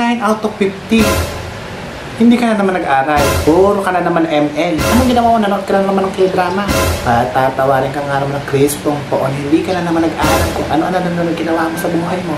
9 out of 50. Hindi ka na naman nag-aral. Puro ka na naman ML. Anong ginawa mo? Nanood ka na naman ng K-drama. Tatawarin ka nga naman ng Kristong Poon. Hindi ka na naman nag-aral kung ano-ano na ginawa mo sa buhay mo.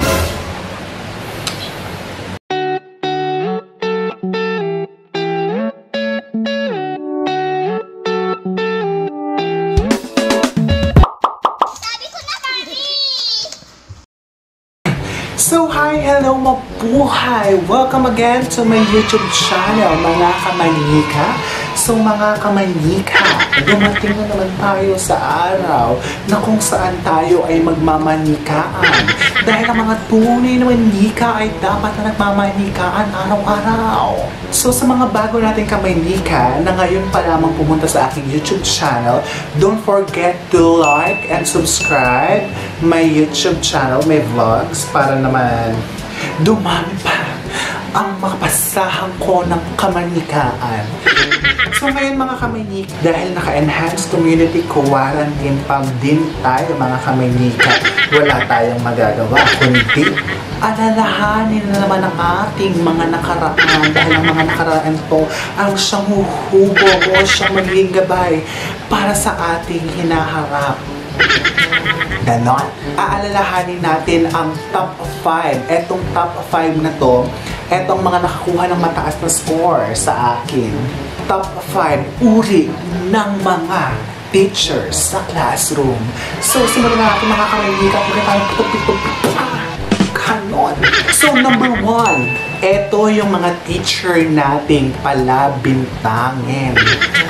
So, hi, hello, mabuhay! Welcome again to my YouTube channel, mga kamanika. So, mga kamanika, dumating na naman tayo sa araw na kung saan tayo ay magmamanikaan. Dahil ang mga tunay na manika ay dapat na nagmamanikaan araw-araw. So, sa mga bago nating kamanika na ngayon pa lamang pumunta sa aking YouTube channel, don't forget to like and subscribe my YouTube channel, my vlogs, para naman dumami pa ang makapasahan ko ng kamanikaan. So ngayon mga kamanika, dahil naka-enhanced community quarantine pang din tayo mga kamanika, wala tayong magagawa kundi alalahanin na naman ang ating mga nakaraan, dahil ang mga nakaraan to ang siyang huhubog o siyang magiging gabay para sa ating hinaharap. Ganon. Aalalahanin natin ang top 5. Etong top 5 na to, etong mga nakakuha ng mataas na score sa akin. Top 5 uri ng mga teachers sa classroom. So, simulan natin mga kamanika. Ganon. So, number 1. Ito yung mga teacher nating palabintangin.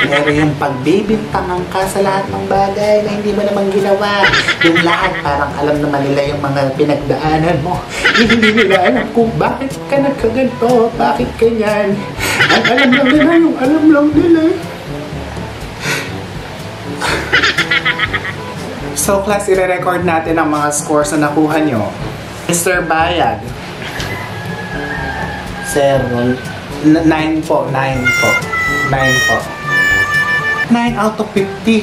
Pero yung pagbibintangan ka sa lahat ng bagay na hindi mo naman ginawa. Yung lahat parang alam naman nila yung mga pinagdaanan mo. Hindi nila alam kung bakit ka nagkaganto, bakit ganyan. Ang alam lang nila yung alam lang nila. So class, i-record natin ang mga scores na nakuha nyo. Mr. Bayag. Sir, 9 po. 9 out of 50.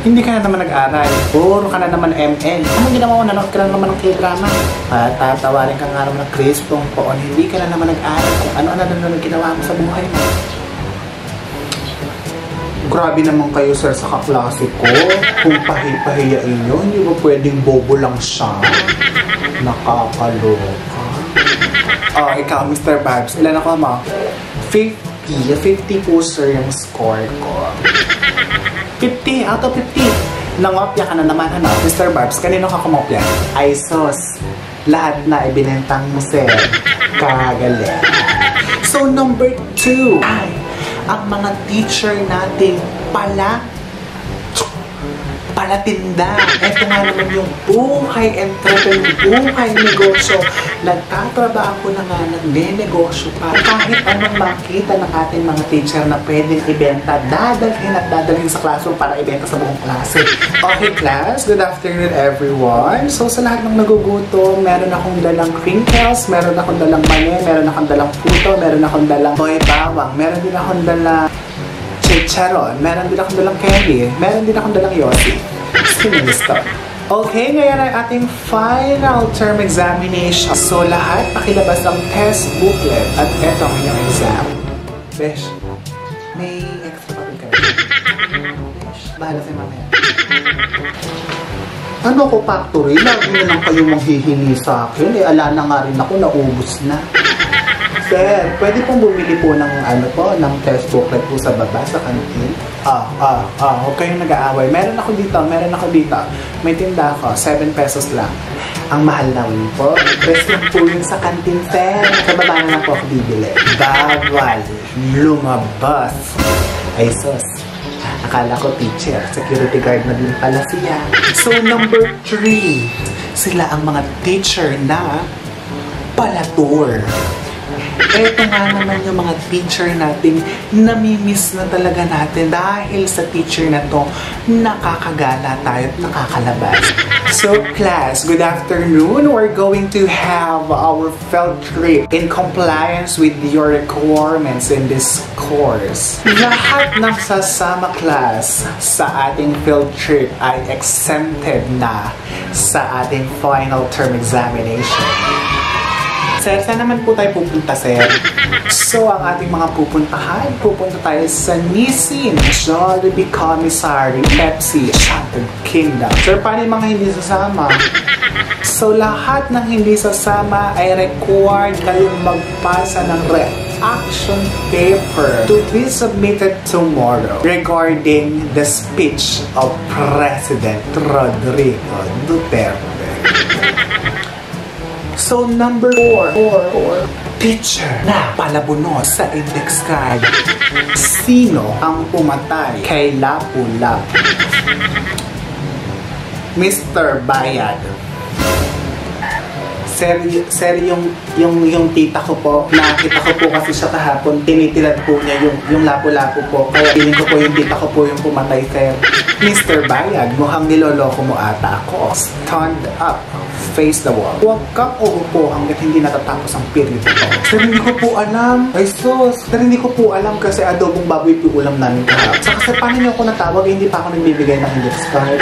Hindi ka na naman nag-aral. Puro ka na naman ML. Anong ginawa mo? Nanood ka na naman ng K-drama. Tatawarin ka nga naman ng Kristong Poon. Hindi ka na naman nag-aral kung ano-ano na ginawa mo sa buhay mo. Grabe naman kayo, sir, sa kaklase ko. Kung pahipahiyain nyo, hindi ba pwedeng bobo lang siya? Nakakaloka. Oh, ikaw, Mr. Babs. Ilan ako mo? 50. 50 po, sir, yung score ko. 50 out of 50. Nangopya ka na naman, ano? Mr. Babs, kanino ka kumopya? Ay, sos. Lahat na ibinentang mo, sir. Kagaling. So, number 2. Ay, ang mga teacher nating palatinda. Ito nga naman yung buhay entrepreneur, buhay negosyo. Nagtatrabaho na nga, nagne-negosyo pa. Kahit anong makita ng ating mga teacher na pwedeng ibenta, dadalhin sa classroom para ibenta sa buong klase. Okay, class, good afternoon everyone. So sa lahat ng nagugutom, meron akong dalang crinkles, meron akong dalang mani, meron akong dalang puto, meron akong dalang boy bawang, meron din akong dalang chicharon, meron din akong dalang candy, meron din akong dalang yosi. Sinilisto. Okay, ngayon ay ating final term examination. So, lahat pakilabas ang test booklet at eto ang inyong exam. Besh, may extra papel ka rin. Besh, bahala sa'yo mamaya. Ano ko, factory? Lagi na lang kayong manghihingi sa akin. Eh, ala na nga rin ako, naubos na. Sir, pwede pong bumili po ng ng test booklet po sa baba, sa kantin. Huwag kayong nag-aaway. Meron ako dito. May tinda ako, 7 pesos lang. Ang mahal naman po. Best lang po yun sa kantin, sir. Sa baba na lang po ako bibili. Bawal lumabas. Ay, sus. Akala ko teacher. Security guard na din pala siya. So, number 3. Sila ang mga teacher na palatur. Eto nga naman yung mga teacher natin, namimiss na talaga natin dahil sa teacher na to, nakakagala tayo at nakakalabas. So class, good afternoon. We're going to have our field trip in compliance with your requirements in this course. Lahat ng sasama class sa ating field trip ay exempted na sa ating final term examination. Sir, saan naman po tayo pupunta, sir? So, ang ating mga pupuntahan, pupunta tayo sa Nissin, Jollibee Commissary, Pepsi, Shattered Kingdom. Sir, paano yung mga hindi sasama? So, lahat ng hindi sasama ay required kayong magpasa ng reaction paper to be submitted tomorrow regarding the speech of President Rodrigo Duterte. So, number 4, teacher na palabunos sa index card. Sino ang pumatay kay Lapu-Lapu? Mr. Bayad. Sir, yung tita ko po, nakita ko po kasi siya kahapon, tinitilad po niya yung Lapu-Lapu po. Kaya piling ko po yung tita ko po yung pumatay, sir. Mr. Bayad, mukhang niloloko mo ata ako. Stand up. Face the wall. Huwag kang uupo hanggat hindi natatapos ang period ko. Sir, hindi ko po alam. Ay sus, sir, hindi ko po alam kasi adobong baboy po ulam namin kahap. Saka sir, paano niyo ako natawag? Hindi pa ako nagbibigay ng index card.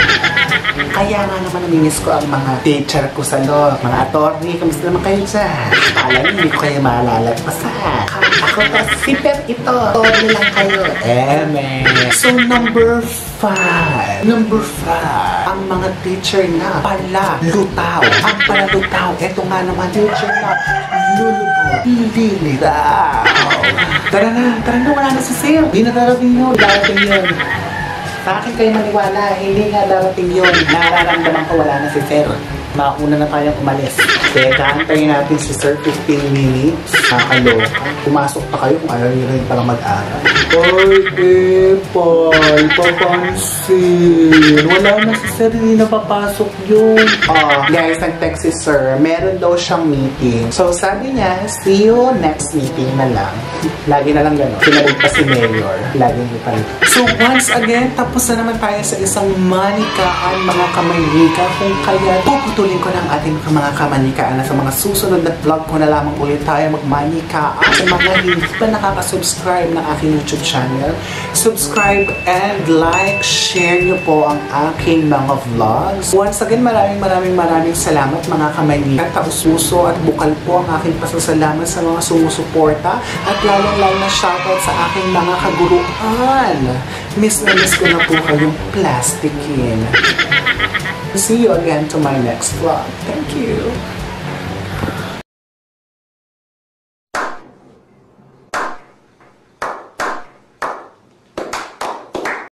Kaya nga naman namimiss ko ang mga teacher ko sa law, mga attorney, kamusta naman kayo dyan? Akala niyo hindi ko kayo malalagpasan. Ako to, siper ito. Attorney lang kayo. So, number 5. Ang mga teacher na palalutaw. Ang palalutaw. Ito nga naman, teacher na lulubog. Lilitaw. Tara na, wala na si Sir. Hindi na darating yun. Sa akin kayo maniwala, hindi nga darating yun. Nararamdaman ko wala na si Sir. Mauna na tayong umalis. Teka, antayin natin si Sir 15 minutes. Nakaloka. Pumasok pa kayo kung ayaw nyo rin pala mag-aral. Ay, Epal, papansin. Wala na si Sir, hindi na papasok yun. Guys, nag-text si Sir. Meron daw siyang meeting. So, sabi niya, see you next meeting na lang. Lagi na lang gano'n. Sinabi pa si Mayor. Lagi nyo pa. So, once again, tapos na naman tayo sa isang manikaan, mga kamanika. Kung kaya, puputulin ko ng ating mga kamanikaan na sa mga susunod na vlog ko na lamang ulit tayo magmanikaan. Sa mga hindi pa nakaka-subscribe ng aking YouTube channel, subscribe and like, share nyo po ang aking mga vlogs. Once again, maraming salamat mga kamanika. Taus-puso at bukal po ang aking pasasalamat sa mga sumusuporta at lalong-lalo na shoutout sa aking mga kaguruan. Miss na miss ko na po kayong plastikin. See you again to my next vlog. Thank you.